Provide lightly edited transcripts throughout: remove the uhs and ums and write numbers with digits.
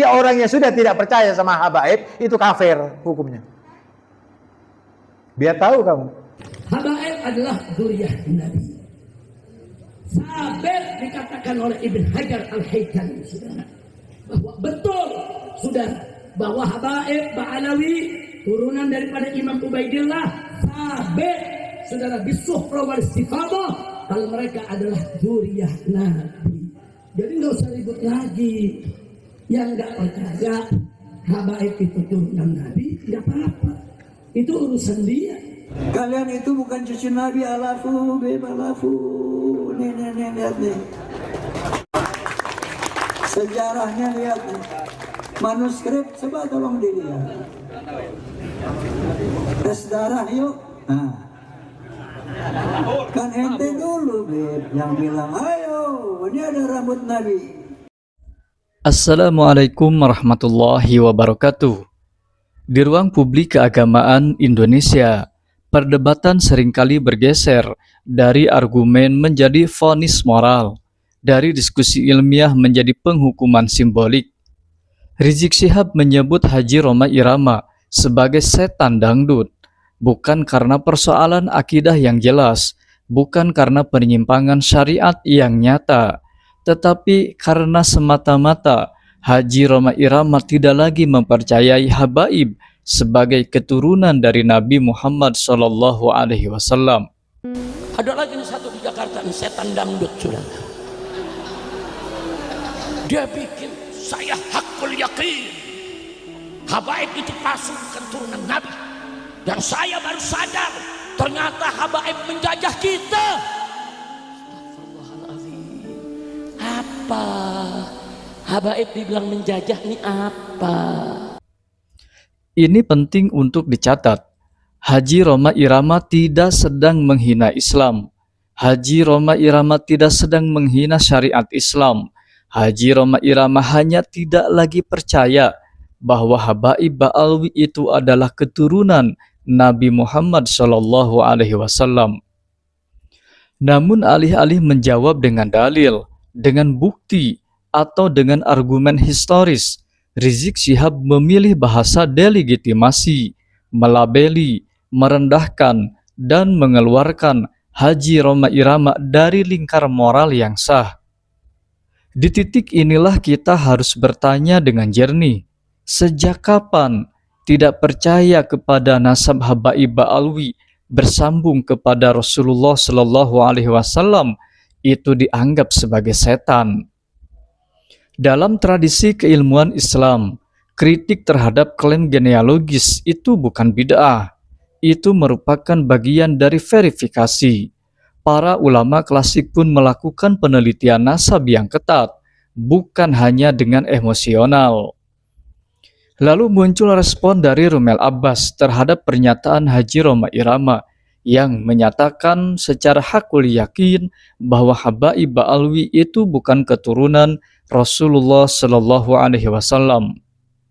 Sehingga orang yang sudah tidak percaya sama habaib itu kafir hukumnya. Biar tahu kamu. Habaib adalah dzurriyyah Nabi. Sabit dikatakan oleh Ibn Hajar Al-Haytami, saudara, bahwa betul sudah bahwa habaib Ba'alawi turunan daripada Imam Ubaidillah. Sabit, saudara, bisuhra wal istifadah, kalau mereka adalah dzurriyyah Nabi. Jadi nggak usah ribut lagi. Yang nggak percaya habaib itu turunan Nabi, nggak apa-apa. Itu urusan dia. Kalian itu bukan cucu Nabi, alafu bebalafu. Nih, lihat nih. Sejarahnya lihat nih. Manuskrip, coba tolong dilihat. Tes darah yuk. Nah. Kan ente dulu, Beb, yang bilang, ayo, ini ada rambut Nabi. Assalamualaikum warahmatullahi wabarakatuh. Di ruang publik keagamaan Indonesia, perdebatan seringkali bergeser dari argumen menjadi vonis moral, dari diskusi ilmiah menjadi penghukuman simbolik. Rizik Syihab menyebut Haji Rhoma Irama sebagai setan dangdut, bukan karena persoalan akidah yang jelas, bukan karena penyimpangan syariat yang nyata, tetapi karena semata-mata Haji Rhoma Irama tidak lagi mempercayai habaib sebagai keturunan dari Nabi Muhammad SAW. Ada lagi satu di Jakarta, nih, setan dangdut, saudara. Dia bikin, saya hakul yakin habaib itu pasti bukan turunan Nabi. Dan saya baru sadar ternyata habaib menjajah kita. Apa habaib dibilang menjajah nih apa? Ini penting untuk dicatat. Haji Rhoma Irama tidak sedang menghina Islam. Haji Rhoma Irama tidak sedang menghina syariat Islam. Haji Rhoma Irama hanya tidak lagi percaya bahwa habaib Ba'alwi itu adalah keturunan Nabi Muhammad SAW. Namun alih-alih menjawab dengan dalil, dengan bukti, atau dengan argumen historis, Rizik Syihab memilih bahasa delegitimasi, melabeli, merendahkan, dan mengeluarkan Haji Rhoma Irama dari lingkar moral yang sah. Di titik inilah kita harus bertanya dengan jernih, sejak kapan tidak percaya kepada nasab habaib Ba'alwi bersambung kepada Rasulullah SAW itu dianggap sebagai setan? Dalam tradisi keilmuan Islam, kritik terhadap klaim genealogis itu bukan bid'ah. Itu merupakan bagian dari verifikasi. Para ulama klasik pun melakukan penelitian nasab yang ketat, bukan hanya dengan emosional. Lalu muncul respon dari Rumel Abbas terhadap pernyataan Haji Rhoma Irama yang menyatakan secara hakul yakin bahwa habaib Ba'alwi itu bukan keturunan Rasulullah SAW.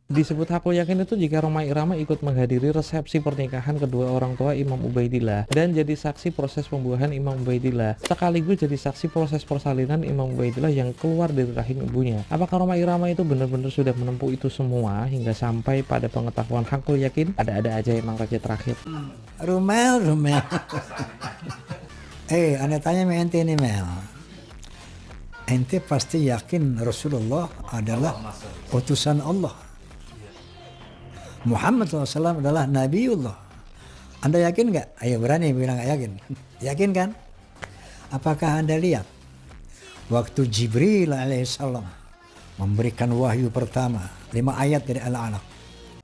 Disebut hakul yakin itu jika Rhoma Irama ikut menghadiri resepsi pernikahan kedua orang tua Imam Ubaidillah dan jadi saksi proses pembuahan Imam Ubaidillah, sekaligus jadi saksi proses persalinan Imam Ubaidillah yang keluar dari rahim ibunya. Apakah Rhoma Irama itu benar-benar sudah menempuh itu semua hingga sampai pada pengetahuan hakul yakin? Ada-ada aja emang raja terakhir. Rumel. Anda tanya sama ente nih, Mel. Ente pasti yakin Rasulullah adalah utusan Allah. Muhammad SAW adalah Nabiullah. Anda yakin nggak? Ayo berani bilang nggak yakin. Yakin kan? Apakah Anda lihat waktu Jibril alaihissalam memberikan wahyu pertama 5 ayat dari Al-Alaq?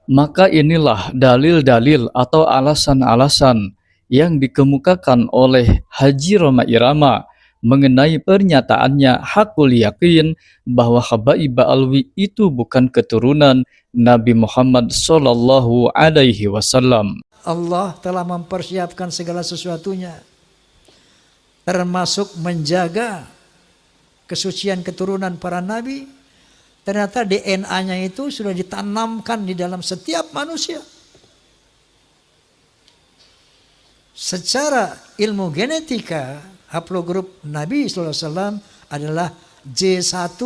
Maka inilah dalil-dalil atau alasan-alasan yang dikemukakan oleh Haji Rhoma Irama mengenai pernyataannya hakul yakin bahwa habaib Ba'alwi itu bukan keturunan Nabi Muhammad SAW. Allah telah mempersiapkan segala sesuatunya, termasuk menjaga kesucian keturunan para nabi. Ternyata DNA-nya itu sudah ditanamkan di dalam setiap manusia. Secara ilmu genetika, haplogrup Nabi SAW adalah J1.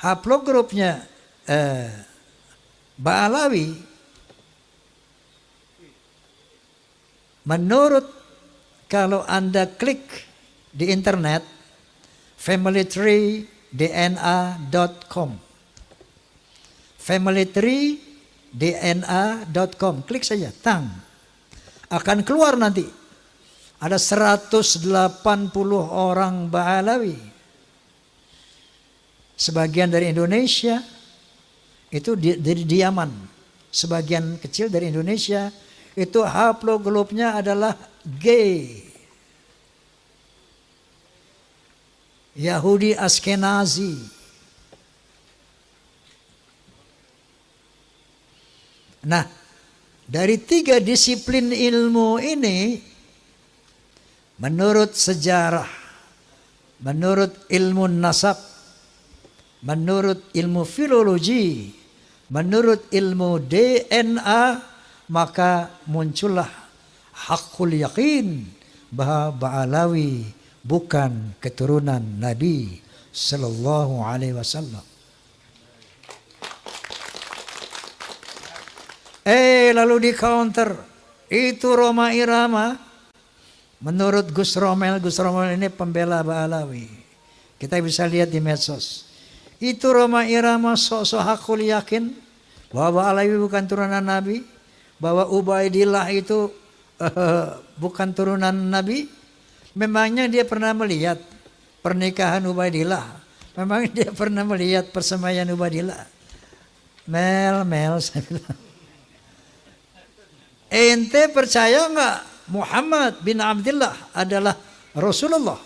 haplogrupnya Ba'alawi, menurut kalau Anda klik di internet familytreedna.com, familytreedna.com, klik saja, tang, akan keluar nanti ada 180 orang Ba'alawi, sebagian dari Indonesia, itu dari Yaman, sebagian kecil dari Indonesia, itu haplogrupnya adalah gay, Yahudi Askenazi. Nah, dari 3 disiplin ilmu ini, menurut sejarah, menurut ilmu nasab, menurut ilmu filologi, menurut ilmu DNA, maka muncullah hakul yakin bahwa Ba'alawi bukan keturunan Nabi Sallallahu Alaihi Wasallam. Lalu di counter itu Roma Irama, menurut Gus Romel ini pembela Ba'alawi, kita bisa lihat di medsos. Itu Roma Irama sok-sok hakul yakin bahwa Ba'alawi bukan turunan Nabi, bahwa Ubaidillah itu bukan turunan Nabi. Memangnya dia pernah melihat pernikahan Ubaidillah? Memang dia pernah melihat persemaian Ubaidillah? Mel, saya bilang, ente percaya nggak Muhammad bin Abdullah adalah Rasulullah?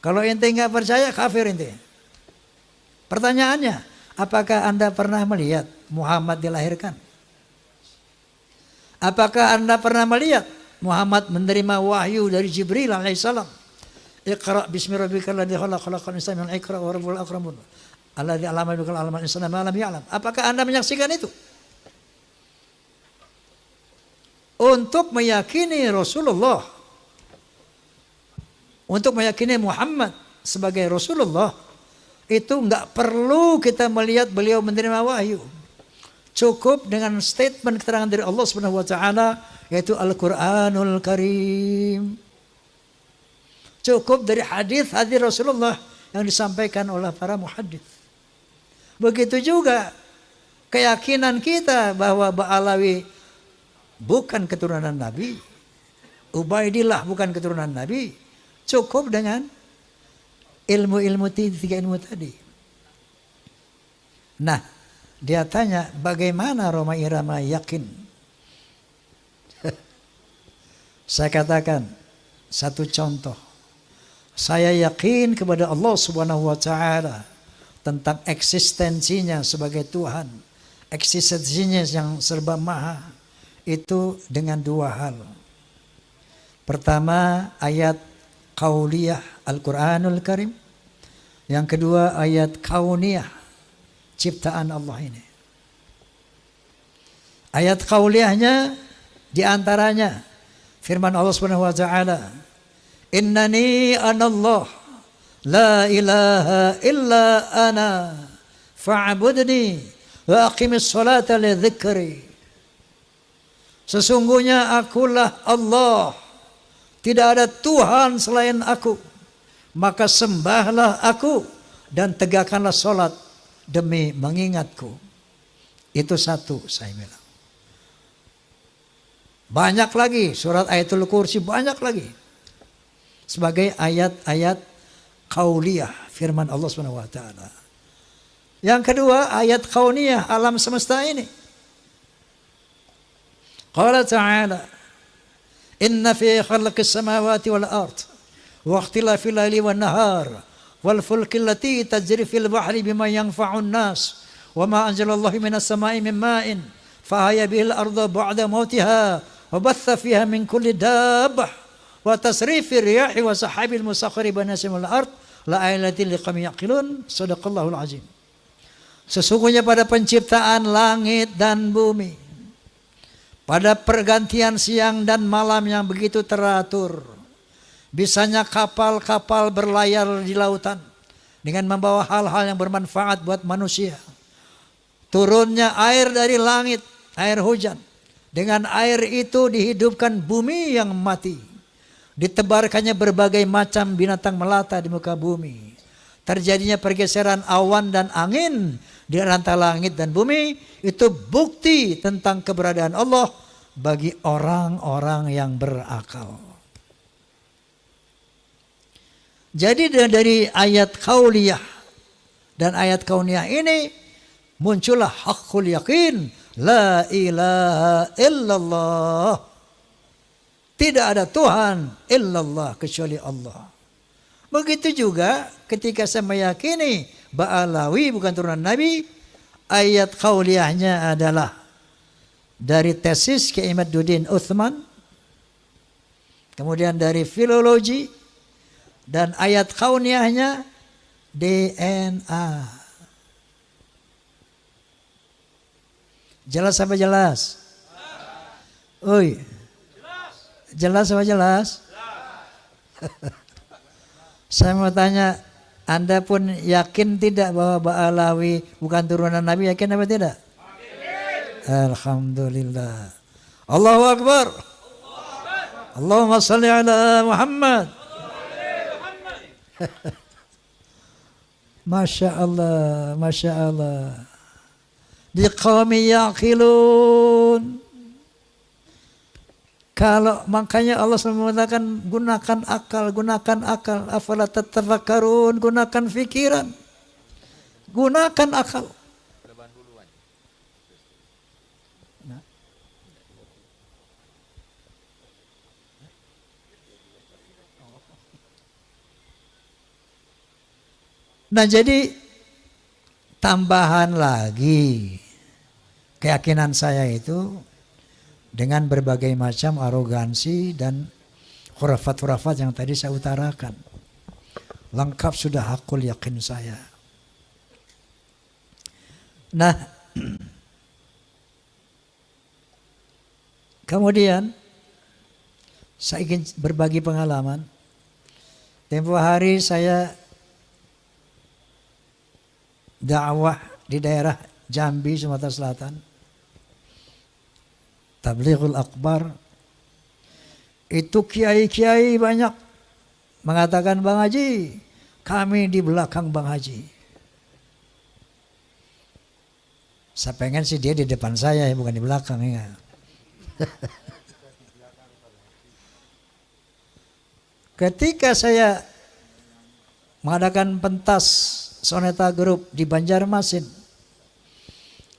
Kalau ente nggak percaya, kafir ente. Pertanyaannya, apakah Anda pernah melihat Muhammad dilahirkan? Apakah Anda pernah melihat Muhammad menerima wahyu dari Jibril alaihissalam? Iqra bismi rabbikal ladzi khalaq, khalaqal insana min 'alaq, wa rabbul akramun alladzi 'allama bil qalam 'allama al-insana ma lam ya'lam. Apakah Anda menyaksikan itu? Untuk meyakini Rasulullah, untuk meyakini Muhammad sebagai Rasulullah, itu enggak perlu kita melihat beliau menerima wahyu. Cukup dengan statement keterangan dari Allah Subhanahu wa taala, yaitu Al-Qur'anul Karim. Cukup dari hadis-hadis Rasulullah yang disampaikan oleh para muhaddits. Begitu juga keyakinan kita bahwa Ba'alawi bukan keturunan Nabi, Ubaidillah bukan keturunan Nabi, cukup dengan ilmu-ilmu 3 ilmu tadi. Nah, dia tanya, bagaimana Roma Irama yakin? Saya katakan satu contoh. Saya yakin kepada Allah Subhanahu wa taala tentang eksistensinya sebagai Tuhan, eksistensinya yang serba maha, itu dengan 2 hal. Pertama, ayat qauliyah Al-Qur'anul Karim. Yang kedua, ayat kauniyah, ciptaan Allah ini. Ayat qauliyahnya diantaranya firman Allah Subhanahu wa taala, innani anallah la ilaha illa ana fa'budni wa aqimis salata li dzikri. Sesungguhnya akulah Allah, tidak ada Tuhan selain aku, maka sembahlah aku dan tegakkanlah salat demi mengingatku. Itu satu, saya bilang. Banyak lagi surat Ayatul Kursi, banyak lagi sebagai ayat-ayat qauliyah firman Allah Subhanahu wa taala. Yang kedua, ayat kauniyah alam semesta ini. Qala ta'ala, inna fi khalqis samawati wal ard wa ikhtilafil laili wan nahar wal fulki allati tajri fil bahri bima yanfa'un nas wa ma anzalallahu minas sama'i min ma'in fahaya bil arda ba'da mautiha wa batha fiha min kulli dabbah wa tasrifir riyahi wa sahabil musakhkhari banasim al ard la ayatin liqaumin yaqilun. Shadaqallahul azim. Sesungguhnya pada penciptaan langit dan bumi, pada pergantian siang dan malam yang begitu teratur, bisanya kapal-kapal berlayar di lautan, dengan membawa hal-hal yang bermanfaat buat manusia. Turunnya air dari langit, air hujan. Dengan air itu dihidupkan bumi yang mati. Ditebarkannya berbagai macam binatang melata di muka bumi. Terjadinya pergeseran awan dan angin di antara langit dan bumi. Itu bukti tentang keberadaan Allah bagi orang-orang yang berakal. Jadi dari ayat qauliyah dan ayat kauniyah ini muncullah haqqul yakin, la ilaha illallah. Tidak ada Tuhan illallah kecuali Allah. Begitu juga ketika saya meyakini Ba'alawi bukan turunan Nabi, ayat qauliyahnya adalah dari tesis Kiai Imaduddin Uthman, kemudian dari filologi, dan ayat kauniyahnya DNA. Jelas apa jelas? Oi. Jelas apa jelas? Saya mau tanya, Anda pun yakin tidak bahwa Ba'alawi bukan turunan Nabi? Yakin apa tidak? Alhamdulillah. Allahu Akbar. Allahumma salli ala Muhammad. Masya Allah, Masya Allah. Liqawmi yaqilun. Kalau makanya Allah SWT mengatakan gunakan akal, afala tatafakkarun, gunakan fikiran, gunakan akal. Nah jadi tambahan lagi keyakinan saya itu dengan berbagai macam arogansi dan khurafat-khurafat yang tadi saya utarakan. Lengkap sudah hakul yakin saya. Nah, kemudian saya ingin berbagi pengalaman. Tempo hari saya dakwah di daerah Jambi, Sumatera Selatan. Tablighul Akbar. Itu kiai-kiai banyak mengatakan, Bang Haji, kami di belakang Bang Haji. Saya pengen sih dia di depan saya, bukan di belakang ya. Ketika saya mengadakan pentas Soneta Group di Banjarmasin,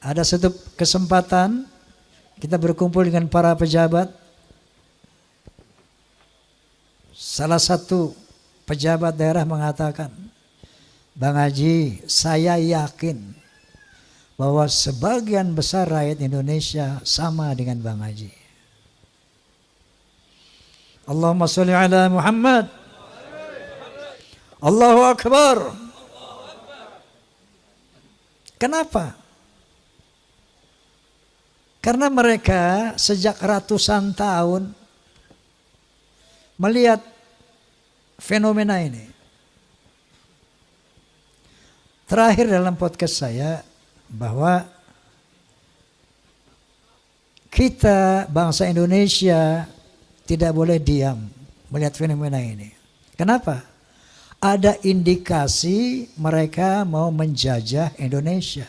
ada satu kesempatan kita berkumpul dengan para pejabat. Salah satu pejabat daerah mengatakan, Bang Haji, saya yakin bahwa sebagian besar rakyat Indonesia sama dengan Bang Haji. Allahumma sholli ala Muhammad. Allahu Akbar. Kenapa? Karena mereka sejak ratusan tahun melihat fenomena ini. Terakhir dalam podcast saya bahwa kita bangsa Indonesia tidak boleh diam melihat fenomena ini. Kenapa? Ada indikasi mereka mau menjajah Indonesia.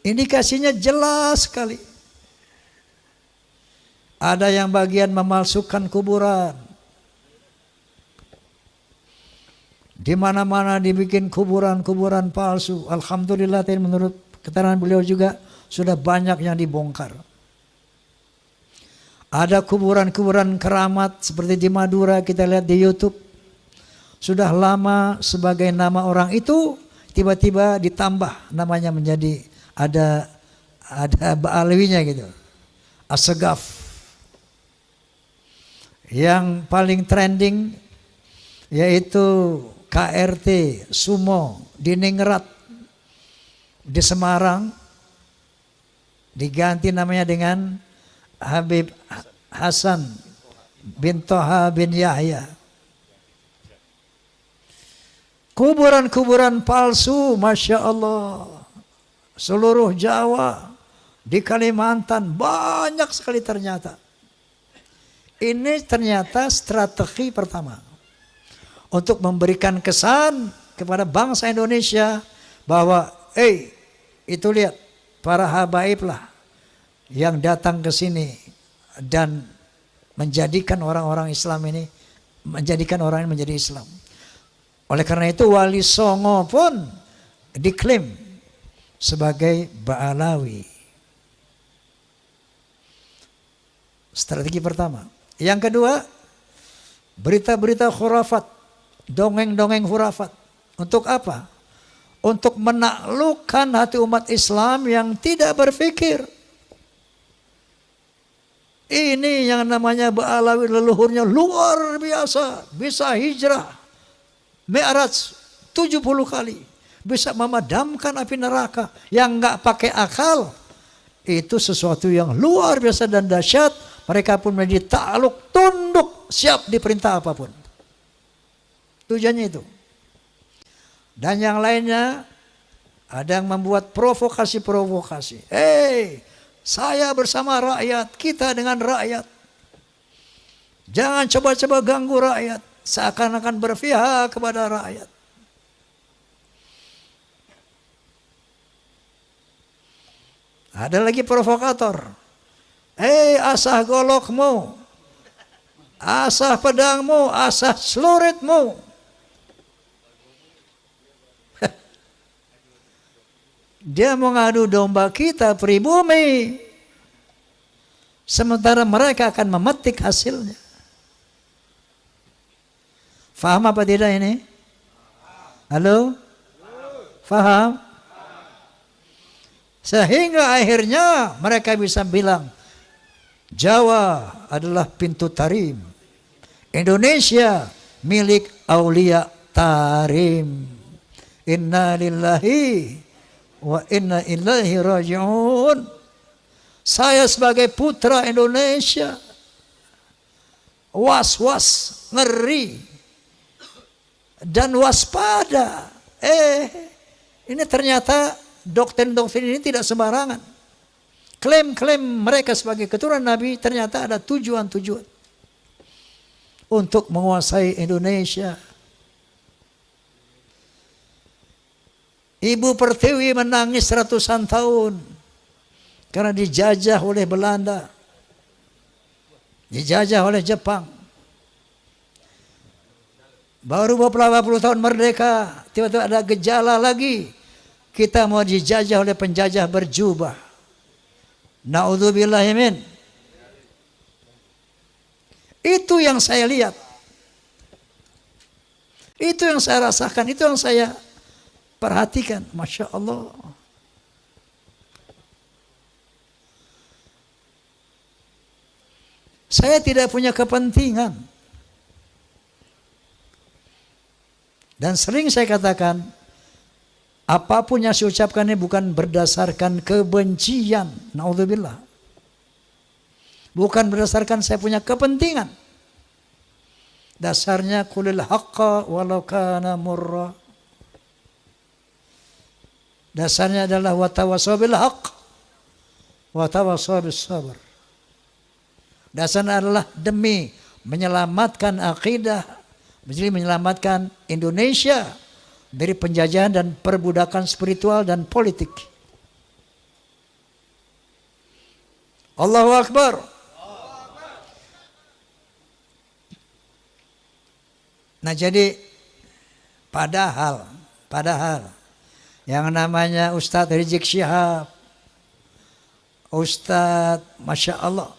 Indikasinya jelas sekali. Ada yang bagian memalsukan kuburan. Di mana-mana dibikin kuburan-kuburan palsu. Alhamdulillah menurut keterangan beliau juga sudah banyak yang dibongkar. Ada kuburan-kuburan keramat seperti di Madura, kita lihat di YouTube. Sudah lama sebagai nama orang itu tiba-tiba ditambah namanya menjadi ada Ba'alawinya gitu. Assegaf. Yang paling trending yaitu KRT Sumo di Ningrat di Semarang diganti namanya dengan Habib Hasan bin Toha bin Yahya. Kuburan-kuburan palsu, Masya Allah. Seluruh Jawa, di Kalimantan, banyak sekali ternyata. Ini ternyata strategi pertama. Untuk memberikan kesan kepada bangsa Indonesia bahwa, itu lihat, para habaib lah yang datang ke sini dan menjadikan orang-orang Islam ini, menjadikan orang ini menjadi Islam. Oleh karena itu Wali Songo pun diklaim sebagai Ba'alawi. Strategi pertama. Yang kedua, berita-berita khurafat, dongeng-dongeng khurafat. Untuk apa? Untuk menaklukkan hati umat Islam yang tidak berpikir. Ini yang namanya Ba'alawi, leluhurnya luar biasa. Bisa hijrah Mi'raj 70 kali. Bisa memadamkan api neraka yang nggak pakai akal. Itu sesuatu yang luar biasa dan dahsyat. Mereka pun menjadi takluk, tunduk, siap diperintah apapun. Tujuannya itu. Dan yang lainnya, ada yang membuat provokasi-provokasi. Saya bersama rakyat, kita dengan rakyat. Jangan coba-coba ganggu rakyat. Seakan-akan berpihak kepada rakyat. Ada lagi provokator. Asah golokmu, asah pedangmu, asah celuritmu. Dia mengadu domba kita pribumi. Sementara mereka akan memetik hasilnya. Faham apa tidak ini? Halo? Faham? Sehingga akhirnya mereka bisa bilang, Jawa adalah pintu tarim. Indonesia milik Aulia Tarim. Inna lillahi wa inna ilaihi raji'un. Saya sebagai putra Indonesia was-was, ngeri dan waspada. Ini ternyata doktrin-doktrin ini tidak sembarangan. Klaim-klaim mereka sebagai keturunan Nabi ternyata ada tujuan-tujuan untuk menguasai Indonesia. Ibu Pertiwi menangis ratusan tahun karena dijajah oleh Belanda, dijajah oleh Jepang. Baru beberapa puluh tahun merdeka, tiba-tiba ada gejala lagi. Kita mau dijajah oleh penjajah berjubah. Na'udzubillahimin. Itu yang saya lihat. Itu yang saya rasakan. Itu yang saya perhatikan. Masya Allah. Saya tidak punya kepentingan. Dan sering saya katakan, apapun yang saya ucapkan ini bukan berdasarkan kebencian. Na'udzubillah. Bukan berdasarkan saya punya kepentingan. Dasarnya qulil haqqa walau kana murra. Dasarnya adalah watawassaw bil haqq watawassaw bis sabr. Dasarnya adalah demi menyelamatkan akidah, menyelamatkan Indonesia dari penjajahan dan perbudakan spiritual dan politik. Allahu Akbar. Nah jadi padahal yang namanya Ustadz Rizik Syihab, Ustadz Masya Allah,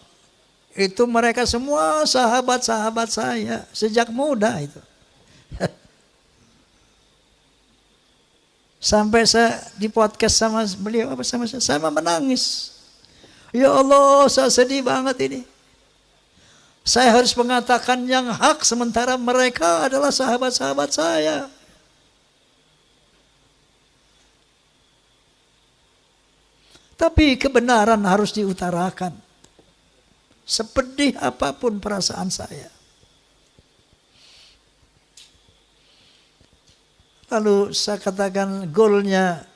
itu mereka semua sahabat-sahabat saya sejak muda itu. Sampai saya di podcast sama beliau sama saya menangis. Ya Allah, saya sedih banget ini. Saya harus mengatakan yang hak sementara mereka adalah sahabat-sahabat saya. Tapi kebenaran harus diutarakan. Sepedih apapun perasaan saya. Lalu saya katakan goalnya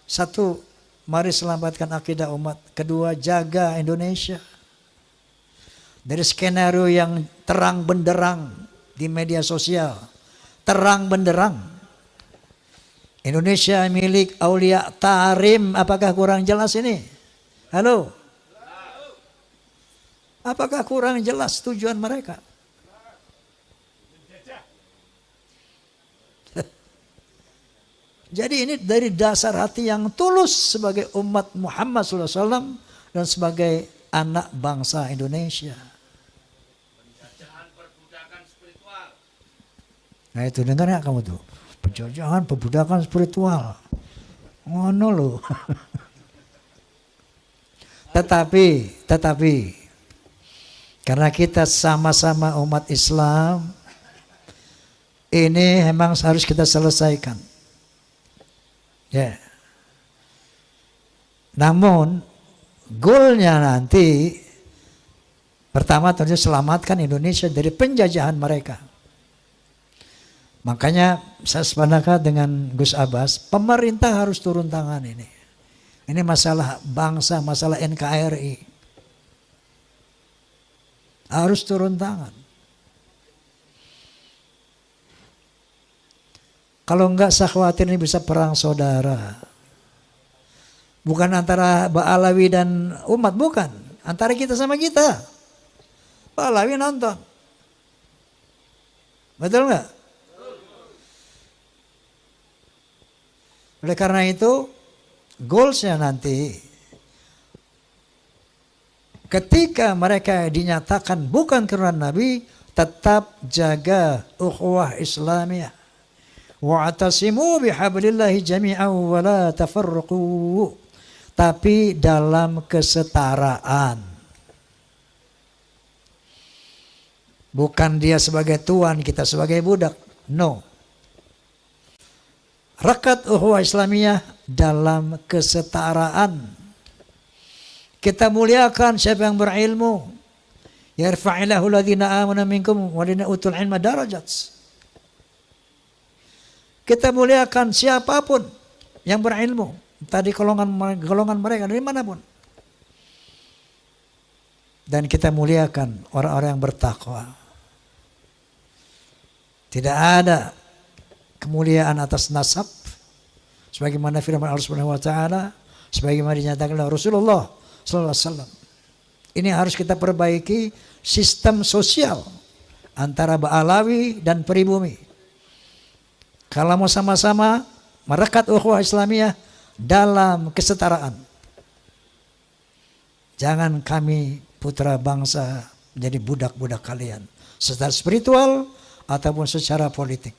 satu, mari selamatkan akidah umat. Kedua, jaga Indonesia dari skenario yang terang benderang di media sosial. Terang benderang. Indonesia milik Aulia Tarim. Apakah kurang jelas ini? Halo? Apakah kurang jelas tujuan mereka? Jadi ini dari dasar hati yang tulus sebagai umat Muhammad SAW dan sebagai anak bangsa Indonesia. Nah itu dengar ya kamu tuh, penjajahan perbudakan spiritual, ngono loh. Tetapi karena kita sama-sama umat Islam, ini memang harus kita selesaikan. Ya. Namun goalnya nanti pertama tentu selamatkan Indonesia dari penjajahan mereka. Makanya saya sepakat dengan Gus Abbas, pemerintah harus turun tangan ini. Ini masalah bangsa, masalah NKRI. Harus turun tangan. Kalau enggak saya khawatir ini bisa perang saudara. Bukan antara Ba'alawi dan umat, bukan. Antara kita sama kita. Ba'alawi nonton. Betul enggak? Oleh karena itu, goalsnya nanti, ketika mereka dinyatakan bukan keturunan Nabi, tetap jaga ukhuwah Islamiyah. Wa'tasimu bihablillahi jami'an wa la tafarraqu. Tapi dalam kesetaraan. Bukan dia sebagai tuan, kita sebagai budak. No. Rekat ukhuwah Islamiyah dalam kesetaraan. Kita muliakan siapa yang berilmu. Yarfa'illahu alladhina amanu minkum walladhina utul ilma darajat. Kita muliakan siapapun yang berilmu. Tadi golongan mereka dari manapun. Dan kita muliakan orang-orang yang bertakwa. Tidak ada kemuliaan atas nasab. Sebagaimana firman Allah Subhanahu wa taala, sebagaimana dinyatakan oleh Rasulullah sallallahu alaihi wasallam. Ini harus kita perbaiki sistem sosial antara Ba'alawi dan pribumi. Kalau mau sama-sama merekat ukhuwah Islamiyah dalam kesetaraan. Jangan kami putra bangsa menjadi budak-budak kalian. Secara spiritual ataupun secara politik.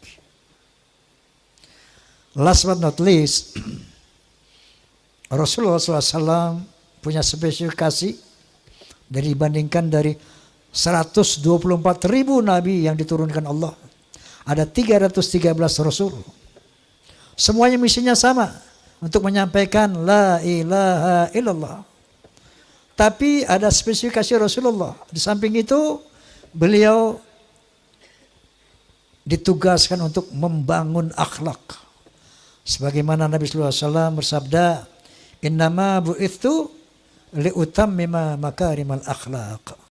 Last but not least, Rasulullah SAW punya spesifikasi dibandingkan dari 124.000 nabi yang diturunkan Allah. Ada 313 Rasul. Semuanya misinya sama. Untuk menyampaikan La ilaha illallah. Tapi ada spesifikasi Rasulullah. Di samping itu beliau ditugaskan untuk membangun akhlak. Sebagaimana Nabi sallallahu alaihi wasallam bersabda, "Innama bu'ithu liutammima makarimal akhlaq."